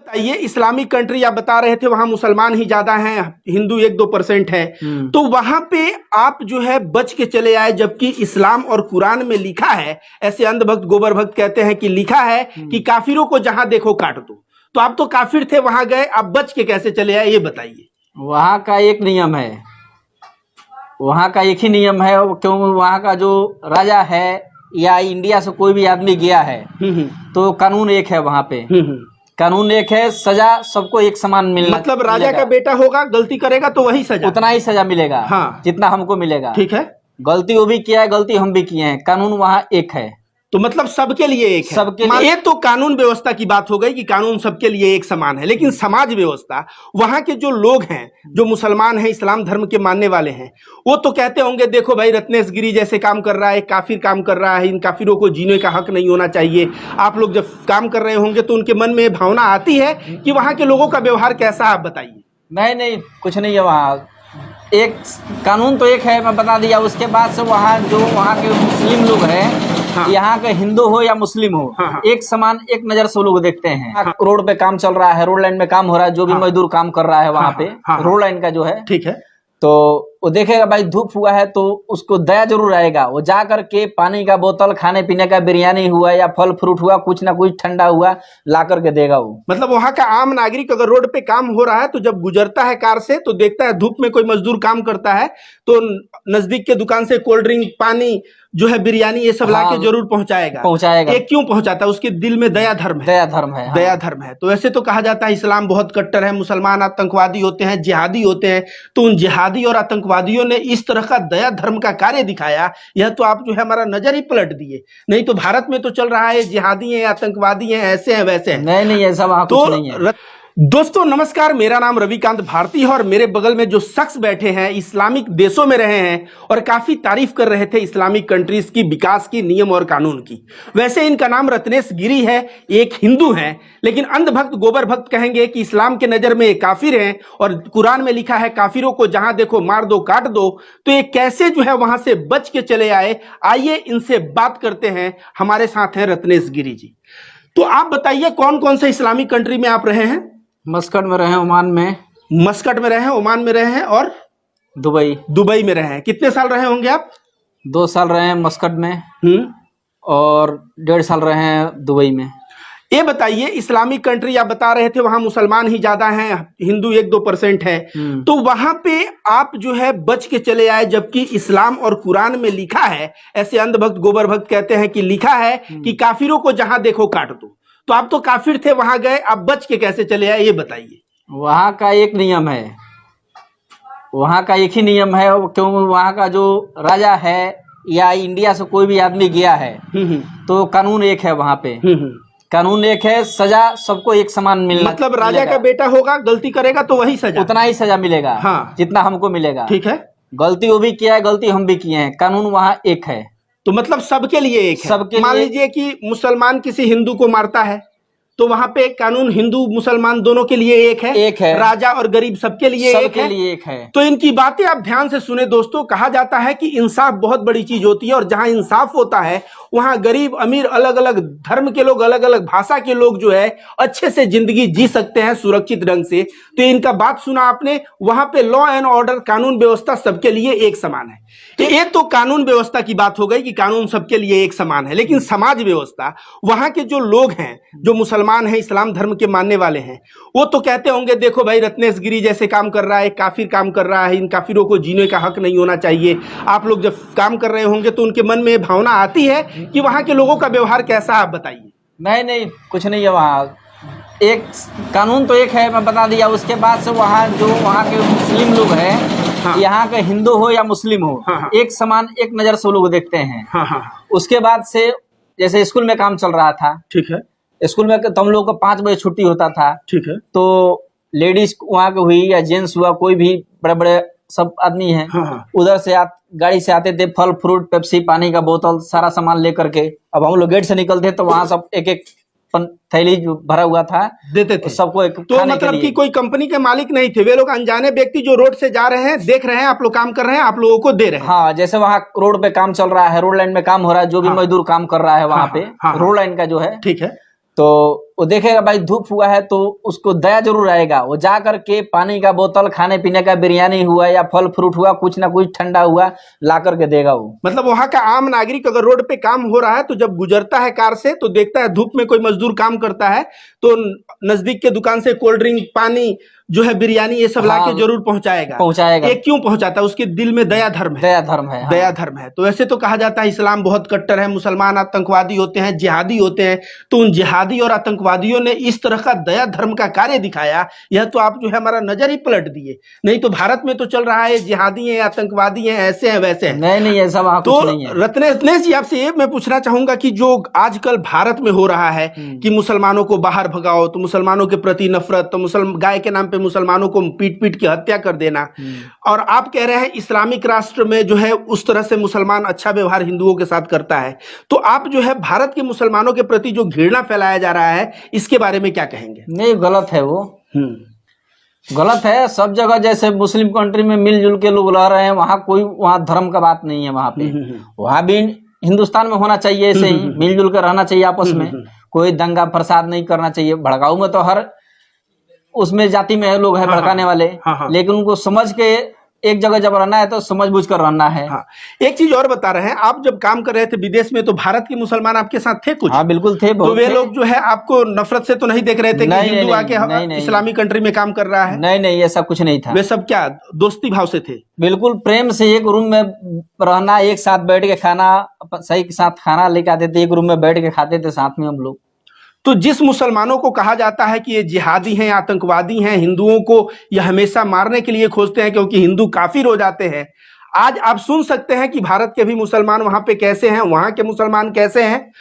बताइए, Islamic country आप बता रहे थे वहां मुसलमान ही ज्यादा हैं, हिंदू 1-2% है। तो वहां पे आप जो है बच के चले आए, जबकि इस्लाम और कुरान में लिखा है, ऐसे अंधभक्त गोबर भक्त कहते हैं कि लिखा है कि काफिरों को जहां देखो काट दो। तो आप तो काफिर थे, वहां गए, आप बच के कैसे चले आए, ये बताइए। वहां का एक नियम है, वहां का एक ही नियम है, क्यों वहां का जो राजा है या इंडिया से कोई भी आदमी गया है तो कानून एक है वहां पे। कानून एक है, सजा सबको एक समान मिलना। मतलब राजा का बेटा होगा, गलती करेगा तो वही सजा, उतना ही सजा मिलेगा। हाँ, जितना हमको मिलेगा। ठीक है, गलती वो भी किया है, गलती हम भी किए हैं, कानून वहाँ एक है। तो मतलब सबके लिए एक है। सबके लिए। ये तो कानून व्यवस्था की बात हो गई कि कानून सबके लिए एक समान है, लेकिन समाज व्यवस्था, वहां के जो लोग हैं, जो मुसलमान हैं, इस्लाम धर्म के मानने वाले हैं, वो तो कहते होंगे देखो भाई रत्नेश गिरी जैसे काम कर रहा है, काफिर काम कर रहा है, इन काफिरों को जीने का हक नहीं होना चाहिए। आप लोग जब काम कर रहे होंगे तो उनके मन में भावना आती है कि वहां के लोगों का व्यवहार कैसा, आप बताइए। नहीं, कुछ नहीं है वहाँ। एक कानून तो एक है, मैं बता दिया। उसके बाद से वहाँ के मुस्लिम लोग हैं, हाँ, यहाँ के हिंदू हो या मुस्लिम हो, हाँ, एक समान एक नजर से लोग देखते हैं। हाँ, रोड पे काम चल रहा है, रोड लाइन में काम हो रहा है, जो भी मजदूर काम कर रहा है वहाँ पे, रोड लाइन का जो है, ठीक है, तो वो देखेगा भाई धूप हुआ है तो उसको दया जरूर आएगा। वो जा करके पानी का बोतल, खाने पीने का, बिरयानी हुआ या फल फ्रूट हुआ, कुछ ना कुछ ठंडा हुआ ला करके देगा वो। मतलब वहाँ का आम नागरिक अगर रोड पे काम हो रहा है तो जब गुजरता है कार से तो देखता है धूप में कोई मजदूर काम करता है तो नजदीक के दुकान से कोल्ड ड्रिंक, पानी जो है, बिरयानी, ये सब लाके जरूर पहुंचाएगा। ये क्यों पहुंचाता है? उसके दिल में दया धर्म है। दया धर्म है। तो ऐसे तो कहा जाता है इस्लाम बहुत कट्टर है, मुसलमान आतंकवादी होते हैं, जिहादी होते हैं। तो उन जिहादी और आतंकवादियों ने इस तरह का दया धर्म का कार्य दिखाया, यह तो आप जो है हमारा नजर ही पलट दिए। नहीं तो भारत में तो चल रहा है जिहादी है, आतंकवादी है, ऐसे हैं वैसे हैं। नहीं, ऐसा वहां कुछ नहीं है। दोस्तों नमस्कार, मेरा नाम रविकांत भारती है और मेरे बगल में जो शख्स बैठे हैं इस्लामिक देशों में रहे हैं और काफी तारीफ कर रहे थे इस्लामिक कंट्रीज की विकास की, नियम और कानून की। वैसे इनका नाम रत्नेश गिरी है, एक हिंदू हैं, लेकिन अंधभक्त गोबर भक्त कहेंगे कि इस्लाम के नजर में ये काफिर हैं और कुरान में लिखा है काफिरों को जहां देखो मार दो, काट दो। तो ये कैसे जो है वहां से बच के चले आए, आइए इनसे बात करते हैं। हमारे साथ हैं रत्नेश गिरी जी। तो आप बताइए कौन कौन से इस्लामिक कंट्री में आप रहे हैं? मस्कट में रहे, ओमान में। मस्कट में रहे हैं, ओमान में रहे हैं और दुबई में रहे हैं। कितने साल रहे होंगे आप? 2 साल रहे हैं मस्कट में और 1.5 साल रहे हैं दुबई में। ये बताइए, इस्लामिक कंट्री आप बता रहे थे वहां मुसलमान ही ज्यादा हैं, हिंदू 1-2% है। तो वहां पे आप जो है बच के चले आए, जबकि इस्लाम और कुरान में लिखा है, ऐसे अंधभक्त गोबर भक्त कहते हैं कि लिखा है कि काफिरों को जहां देखो काट दो। तो आप तो काफिर थे, वहां गए, आप बच के कैसे चले आए, ये बताइए। वहां का एक नियम है, वहां का एक ही नियम है, क्यों वहां का जो राजा है या इंडिया से कोई भी आदमी गया है तो कानून एक है वहां पे। कानून एक है, सजा सबको एक समान मिलना। मतलब राजा का बेटा होगा, गलती करेगा तो वही सजा, उतना ही सजा मिलेगा। हाँ, जितना हमको मिलेगा। ठीक है, गलती वो भी किया है, गलती हम भी किए हैं, कानून वहाँ एक है। तो मतलब सबके लिए एक है। सबके मान लीजिए कि मुसलमान किसी हिंदू को मारता है तो वहां पे कानून हिंदू मुसलमान दोनों के लिए एक है। राजा और गरीब सबके लिए एक है। तो इनकी बातें आप ध्यान से सुने दोस्तों। कहा जाता है कि इंसाफ बहुत बड़ी चीज होती है और जहां इंसाफ होता है वहां गरीब अमीर, अलग अलग धर्म के लोग, अलग अलग भाषा के लोग जो है अच्छे से जिंदगी जी सकते हैं सुरक्षित ढंग से। तो इनका बात सुना आपने, वहां पे लॉ एंड ऑर्डर, कानून व्यवस्था सबके लिए एक समान है। ये तो कानून व्यवस्था की बात हो गई कि कानून सबके लिए एक समान है, लेकिन समाज व्यवस्था, वहां के जो लोग हैं, जो मुसलमान हैं, इस्लाम धर्म के मानने वाले हैं, वो तो कहते होंगे देखो भाई रत्नेश गिरी जैसे काम कर रहा है, काफिर काम कर रहा है, इन काफिरों को जीने का हक नहीं होना चाहिए। आप लोग जब काम कर रहे होंगे तो उनके मन में भावना आती है कि वहां के लोगों का व्यवहार कैसा, आप बताइए। नहीं, कुछ नहीं है वहाँ। एक कानून तो एक है, मैं बता दिया। उसके बाद से वहाँ के मुस्लिम लोग हैं, हाँ, यहाँ के हिंदू हो या मुस्लिम हो, हाँ, एक समान एक नजर से लोग देखते हैं। हाँ। उसके बाद से जैसे स्कूल में काम चल रहा था, ठीक है, स्कूल में तो हम लोग को 5 बजे छुट्टी होता था, ठीक है, तो लेडीज वहाँ के हुई या जेंट्स हुआ, कोई भी बड़े बड़े सब आदमी हैं, हाँ, उधर से गाड़ी से आते थे, फल फ्रूट, पेप्सी, पानी का बोतल, सारा सामान लेकर के। अब हम लोग गेट से निकलते तो वहाँ सब एक एक थैली भरा हुआ था, देते थे सबको एक। तो मतलब कि कोई कंपनी के मालिक नहीं थे, वे लोग अनजाने व्यक्ति जो रोड से जा रहे हैं, देख रहे हैं आप लोग काम कर रहे हैं, आप लोगों को दे रहे हैं। हाँ, जैसे वहाँ रोड पे काम चल रहा है, रोड लाइन में काम हो रहा है, जो भी मजदूर काम कर रहा है वहाँ पे, रोड लाइन का जो है, ठीक है, तो वो देखेगा भाई धूप हुआ है तो उसको दया जरूर आएगा, वो जा करके पानी का बोतल, खाने पीने का, बिरयानी हुआ या फल फ्रूट हुआ, कुछ ना कुछ ठंडा हुआ ला करके देगा वो। मतलब वहां का आम नागरिक अगर रोड पे काम हो रहा है तो जब गुजरता है कार से तो देखता है धूप में कोई मजदूर काम करता है तो नजदीक के दुकान से कोल्ड ड्रिंक, पानी जो है, बिरयानी, ये सब लाके जरूर पहुंचाएगा। ये क्यों पहुंचाता है? उसके दिल में दया धर्म है। दया धर्म है, हाँ। दया धर्म है। तो वैसे तो कहा जाता है इस्लाम बहुत कट्टर है, मुसलमान आतंकवादी होते हैं, जिहादी होते हैं। तो उन जिहादी और आतंकवादियों ने इस तरह का दया धर्म का कार्य दिखाया, यह तो आप जो है हमारा नजर ही पलट दिए। नहीं तो भारत में तो चल रहा है जिहादी है, आतंकवादी है, ऐसे हैं वैसे हैं। नहीं, ऐसा वहां कुछ नहीं है। रत्नेश जी, आपसे ये मैं पूछना चाहूंगा कि जो आजकल भारत में हो रहा है कि मुसलमानों को बाहर भगाओ, तो मुसलमानों के प्रति नफरत, तो गाय के नाम पे मुसलमानों को पीट पीट के हत्या कर देना, और आप कह रहे हैं इस्लामिक राष्ट्र में जो है उस तरह से मुसलमान अच्छा व्यवहार हिंदुओं के साथ करता है, तो आप जो है भारत के मुसलमानों के प्रति जो घृणा फैलाया जा रहा है इसके बारे में क्या कहेंगे? नहीं, गलत है वो, गलत है। सब जगह जैसे मुस्लिम कंट्री में मिलजुल के लोग रह रहे हैं, वहाँ धर्म का बात नहीं है। वहाँ पे वहाँ भी हिंदुस्तान में होना चाहिए ऐसे ही, मिलजुल कर रहना चाहिए आपस में, कोई दंगा फसाद नहीं करना चाहिए। भड़काऊ में तो हर उसमें जाति में है लोग है भड़काने वाले, लेकिन उनको समझ के एक जगह जब रहना है तो समझ बूझ कर रहना है। एक चीज और बता रहे हैं, आप जब काम कर रहे थे विदेश में तो भारत के मुसलमान आपके साथ थे कुछ? हाँ बिल्कुल थे। तो वे लोग जो है आपको नफरत से तो नहीं देख रहे थे कि हिंदू आके इस्लामी कंट्री में काम कर रहा है? नहीं, ऐसा कुछ नहीं था। वे सब क्या दोस्ती भाव से थे? बिल्कुल प्रेम से, एक रूम में रहना, एक साथ बैठ के खाना, सही के साथ खाना लेके आते थे, एक रूम में बैठ के खाते थे साथ में हम लोग। तो जिस मुसलमानों को कहा जाता है कि ये जिहादी हैं, आतंकवादी हैं, हिंदुओं को ये हमेशा मारने के लिए खोजते हैं क्योंकि हिंदू काफिर हो जाते हैं, आज आप सुन सकते हैं कि भारत के भी मुसलमान वहां पे कैसे हैं, वहां के मुसलमान कैसे हैं।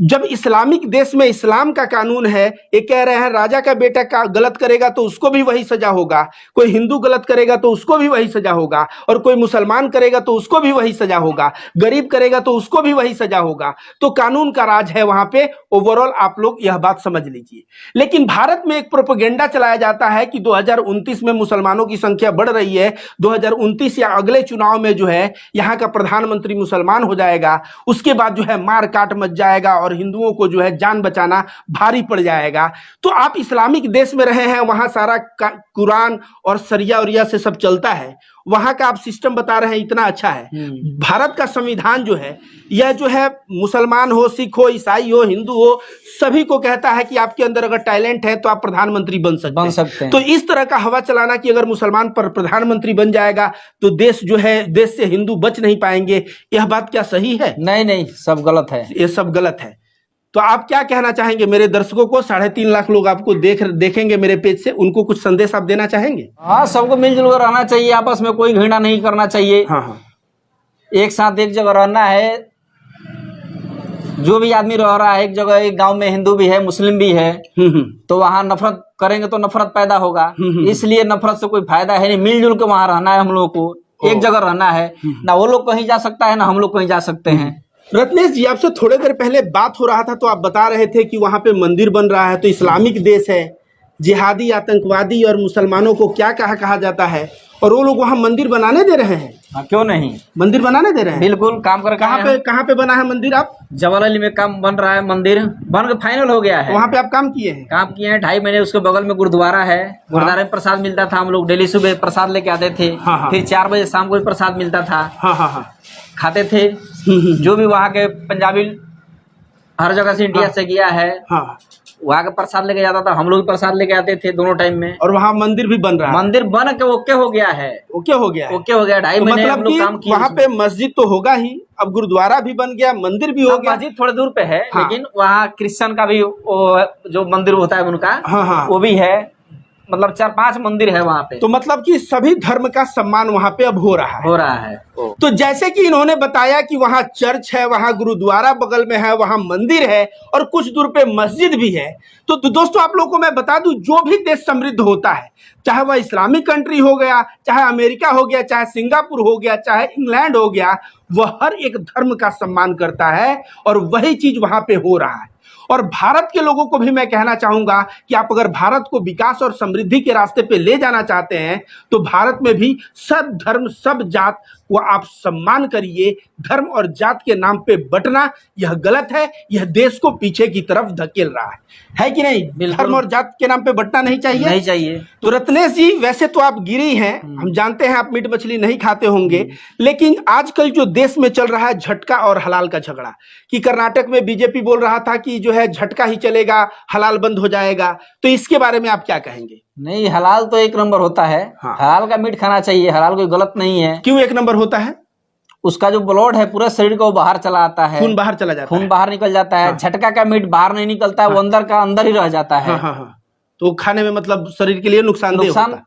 जब इस्लामिक देश में इस्लाम का कानून है, ये कह रहे हैं राजा का बेटा का गलत करेगा तो उसको भी वही सजा होगा, कोई हिंदू गलत करेगा तो उसको भी वही सजा होगा, और कोई मुसलमान करेगा तो उसको भी वही सजा होगा, गरीब करेगा तो उसको भी वही सजा होगा। तो कानून का राज है वहां पे। ओवरऑल आप लोग यह बात समझ लीजिए। लेकिन भारत में एक प्रोपेगेंडा चलाया जाता है कि 2029 में मुसलमानों की संख्या बढ़ रही है, 2029 या अगले चुनाव में जो है यहाँ का प्रधानमंत्री मुसलमान हो जाएगा, उसके बाद जो है मार काट मच जाएगा और हिंदुओं को जो है जान बचाना भारी पड़ जाएगा। तो आप इस्लामिक देश में रहे हैं, वहां सारा कुरान और सरिया उरिया से सब चलता है, वहां का आप सिस्टम बता रहे हैं इतना अच्छा है। भारत का संविधान जो है यह जो है मुसलमान हो, सिख हो, ईसाई हो, हिंदू हो, सभी को कहता है कि आपके अंदर अगर टैलेंट है तो आप प्रधानमंत्री बन सकते हैं। तो इस तरह का हवा चलाना कि अगर मुसलमान पर प्रधानमंत्री बन जाएगा तो देश जो है, देश से हिंदू बच नहीं पाएंगे, यह बात क्या सही है? नहीं, सब गलत है, ये सब गलत है। तो आप क्या कहना चाहेंगे मेरे दर्शकों को? 3.5 लाख लोग आपको देखेंगे मेरे पेज से, उनको कुछ संदेश आप देना चाहेंगे? हाँ, सबको मिलजुल कर रहना चाहिए, आपस में कोई घृणा नहीं करना चाहिए। हाँ, एक साथ एक जगह रहना है। जो भी आदमी रह रहा है एक जगह, एक गांव में हिंदू भी है, मुस्लिम भी है, तो वहाँ नफरत करेंगे तो नफरत पैदा होगा। इसलिए नफरत से कोई फायदा है नहीं, मिलजुल के वहाँ रहना है हम लोगों को, एक जगह रहना है। ना वो लोग कहीं जा सकता है ना हम लोग कहीं जा सकते हैं। रत्नेश जी, आपसे थोड़ी देर पहले बात हो रहा था तो आप बता रहे थे कि वहां पे मंदिर बन रहा है, तो इस्लामिक देश है, जिहादी, आतंकवादी और मुसलमानों को क्या कहा जाता है, और वो लोग वहां मंदिर बनाने दे रहे हैं? हाँ, क्यों नहीं, मंदिर बनाने दे रहे हैं। बिल्कुल काम कर। कहाँ पे बना है मंदिर? आप जवाहरलाल में काम बन रहा है, मंदिर बन के फाइनल हो गया है। वहाँ पे आप काम किए हैं? काम किए हैं 2.5 महीने। उसके बगल में गुरुद्वारा है, गुरुद्वारे में प्रसाद मिलता था, हम लोग डेली सुबह प्रसाद लेके आते थे। फिर 4 बजे शाम को भी प्रसाद मिलता था, खाते थे। जो भी वहाँ के पंजाबी हर जगह से इंडिया से गया है, वहाँ का प्रसाद लेके जाता था, हम लोग भी प्रसाद लेके आते थे दोनों टाइम में। और वहाँ मंदिर भी बन रहा है? मंदिर बन के ओके हो गया है। ओके हो गया 2.5 महीने हम लोग काम किए। वहाँ पे मस्जिद तो होगा ही, अब गुरुद्वारा भी बन गया, मंदिर भी हो गया। मस्जिद थोड़ी दूर पे है, लेकिन वहाँ क्रिश्चियन का भी जो मंदिर होता है उनका, वो भी है। मतलब 4-5 मंदिर है वहाँ पे। तो मतलब कि सभी धर्म का सम्मान वहाँ पे अब हो रहा है। तो जैसे कि इन्होंने बताया कि वहाँ चर्च है, वहाँ गुरुद्वारा बगल में है, वहाँ मंदिर है और कुछ दूर पे मस्जिद भी है। तो दोस्तों आप लोगों को मैं बता दूं, जो भी देश समृद्ध होता है, चाहे वह इस्लामिक कंट्री हो गया, चाहे अमेरिका हो गया, चाहे सिंगापुर हो गया, चाहे इंग्लैंड हो गया, वह हर एक धर्म का सम्मान करता है और वही चीज वहाँ पे हो रहा है। और भारत के लोगों को भी मैं कहना चाहूंगा कि आप अगर भारत को विकास और समृद्धि के रास्ते पे ले जाना चाहते हैं तो भारत में भी सब धर्म सब जात को आप सम्मान करिए। धर्म और जात के नाम पे बंटना यह गलत है, यह देश को पीछे की तरफ धकेल रहा है कि नहीं? धर्म और जात के नाम पे बंटना नहीं चाहिए। तो रत्नेश जी, वैसे तो आप गिरी हैं, हम जानते हैं आप मीट मछली नहीं खाते होंगे, लेकिन आजकल जो देश में चल रहा है झटका और हलाल का झगड़ा, कि कर्नाटक में बीजेपी बोल रहा था कि जो है झटका ही चलेगा, हलाल बंद हो जाएगा, तो इसके बारे में आप क्या कहेंगे? नहीं, हलाल तो एक नंबर होता है। हाँ। हलाल का मीट खाना चाहिए, हलाल कोई गलत नहीं है। क्यों एक नंबर होता है? उसका जो ब्लड है पूरे शरीर को बाहर चला आता है, खून बाहर चला जाता है, खून बाहर निकल जाता है। हाँ। झटका का मीट बाहर नहीं निकलता है। हाँ। वो अंदर का अंदर ही रह जाता है। हाँ। तो खाने में मतलब शरीर के लिए नुकसानदेह होता है।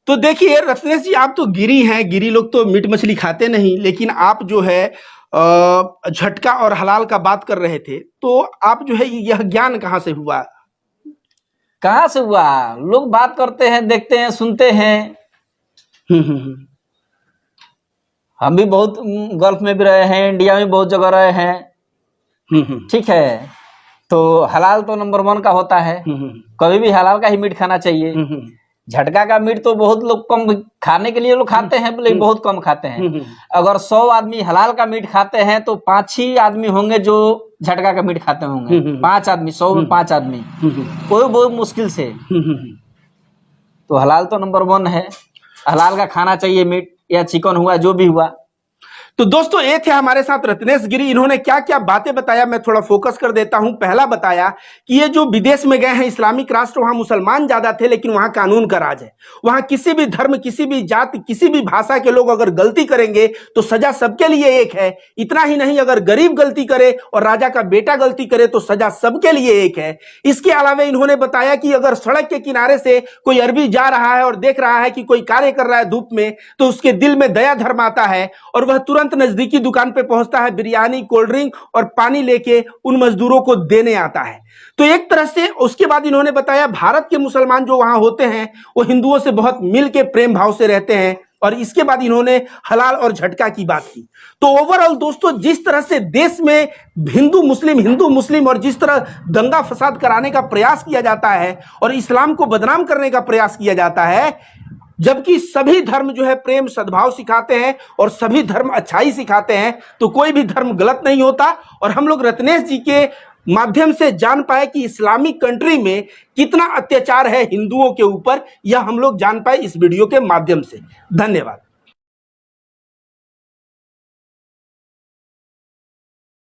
तो देखिए रत्नेश जी, आप तो गिरी हैं, गिरी लोग तो मीट मछली खाते नहीं, लेकिन आप जो है झटका और हलाल का बात कर रहे थे, तो आप जो है यह ज्ञान कहाँ से हुआ? कहाँ से हुआ? लोग बात करते हैं, देखते हैं, सुनते हैं। हम भी बहुत गल्फ में भी रहे हैं, इंडिया में बहुत जगह रहे हैं। ठीक है, तो हलाल तो नंबर 1 का होता है। कभी भी हलाल का ही मीट खाना चाहिए। झटका का मीट तो बहुत लोग कम खाने के लिए लोग खाते हैं, लेकिन बहुत कम खाते हैं। अगर 100 आदमी हलाल का मीट खाते हैं तो 5 ही आदमी होंगे जो झटका का मीट खाते होंगे। 5 आदमी, 100 में 5 आदमी, कोई बहुत मुश्किल से। तो हलाल तो नंबर 1 है, हलाल का खाना चाहिए मीट, या चिकन हुआ, जो भी हुआ। तो दोस्तों, ये थे हमारे साथ रत्नेश गिरी। इन्होंने क्या क्या बातें बताया, मैं थोड़ा फोकस कर देता हूं। पहला बताया कि ये जो विदेश में गए हैं इस्लामिक राष्ट्र, वहां मुसलमान ज्यादा थे, लेकिन वहां कानून का राज है। वहां किसी भी धर्म, किसी भी जाति, किसी भी भाषा के लोग अगर गलती करेंगे तो सजा सबके लिए एक है। इतना ही नहीं, अगर गरीब गलती करे और राजा का बेटा गलती करे तो सजा सबके लिए एक है। इसके अलावा इन्होंने बताया कि अगर सड़क के किनारे से कोई अरबी जा रहा है और देख रहा है कि कोई कार्य कर रहा है धूप में, तो उसके दिल में दया धर्म आता है और वह तुरंत नजदीकी दुकान पे पहुंचता है, बिरयानी, कोल्ड ड्रिंक और पानी लेके उन मजदूरों को देने आता है। तो एक तरह से उसके बाद इन्होंने बताया भारत के मुसलमान जो वहां होते हैं वो हिंदुओं से बहुत मिल के प्रेम भाव से रहते हैं। और इसके बाद इन्होंने हलाल और झटका की बात की। तो ओवरऑल दोस्तों, जिस तरह से देश में हिंदू मुस्लिम और जिस तरह दंगा फसाद कराने का प्रयास किया जाता है और इस्लाम को बदनाम करने का प्रयास किया जाता है, जबकि सभी धर्म जो है प्रेम सद्भाव सिखाते हैं और सभी धर्म अच्छाई सिखाते हैं, तो कोई भी धर्म गलत नहीं होता। और हम लोग रत्नेश जी के माध्यम से जान पाए कि इस्लामिक कंट्री में कितना अत्याचार है हिंदुओं के ऊपर, यह हम लोग जान पाए इस वीडियो के माध्यम से। धन्यवाद।